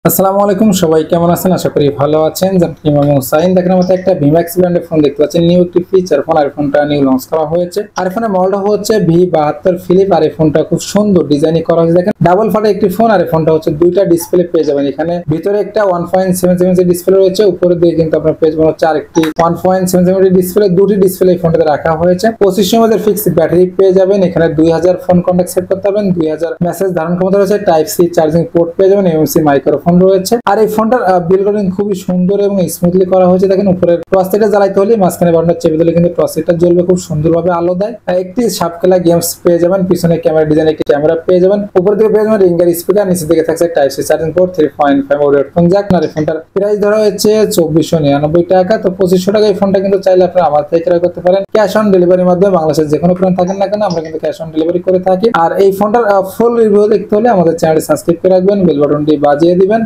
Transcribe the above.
আসসালামু আলাইকুম, সবাই কেমন আছেন? আশা করি ভালো আছেন। ইমাম হুসাইন দেখেন মতো একটা ভিম্যাক্স ব্র্যান্ডের ফোন দেখতে পাচ্ছেন। নিউ একটি ফিচার ফোন, আর ফোনটা নিউ লঞ্চ করা হয়েছে। আর ফোনের মডেলটা হচ্ছে V72 ফিলিপ। আর এই ফোনটা খুব সুন্দর ডিজাইন করা হয়েছে। দেখেন ডাবল ফাটা একটি ফোন, আর এই ফোনটা হচ্ছে দুইটা ডিসপ্লে পেয়ে যাবেন। এখানে ভিতরে একটা 1.77 ডিসপ্লে রয়েছে, উপরে দিয়ে কিন্তু আপনার পেয়ে যাবেন হচ্ছে আরেকটি 1.77 ডিসপ্লে। দুটি ডিসপ্লে এই ফোনটাতে রাখা হয়েছে। 25 মধ্যে ফিক্সড ব্যাটারি পেয়ে যাবেন। এখানে 2000 ফোন কন্টাক্ট সেট করতে পারবেন। 2000 মেসেজ ধারণ ক্ষমতা রয়েছে। টাইপ সি চার্জিং পোর্ট পেয়ে যাবেন। এমএমসি মাইক্রোফোন রয়েছে। আর এই ফোনটার বিল্ড কোয়ালিটি খুবই সুন্দর এবং স্মুথলি করা হয়েছে। দেখেন উপরে টর্চলাইটটা জ্বালাইতে হলে মাঝখানে বাটনটা চেপে দিলে কিন্তু টর্চলাইটটা জ্বলবে, খুব সুন্দরভাবে আলো দেয়। একটি সাপখেলা গেমস পেয়ে যাবেন। পিছনে ক্যামেরা ডিজাইন একটি ক্যামেরা পেয়ে যাবেন। উপর দিকে পেয়ে যাবেন রিঙ্গার স্পিকার, নিচে দিকে থাকছে type C charging port, 3.5 audio headphone jack. আর এই ফোনটার প্রাইস ধরা হয়েছে 2499 টাকা। তো 2500 টাকা এই ফোনটা কিন্তু চাইলে আপনারা আমার থেকে ক্রয় করতে পারেন ক্যাশ অন ডেলিভারির মাধ্যমে। বাংলাদেশের যে কোনো প্রান্ত থাকেন না কেন, আমরা কিন্তু ক্যাশ অন ডেলিভারি করে থাকি। আর এই ফোনটার ফুল রিভিউ দেখতে হলে আমাদের চ্যানেলটি সাবস্ক্রাইব করে রাখবেন, বেল বাটনটি বাজিয়ে দিবেন।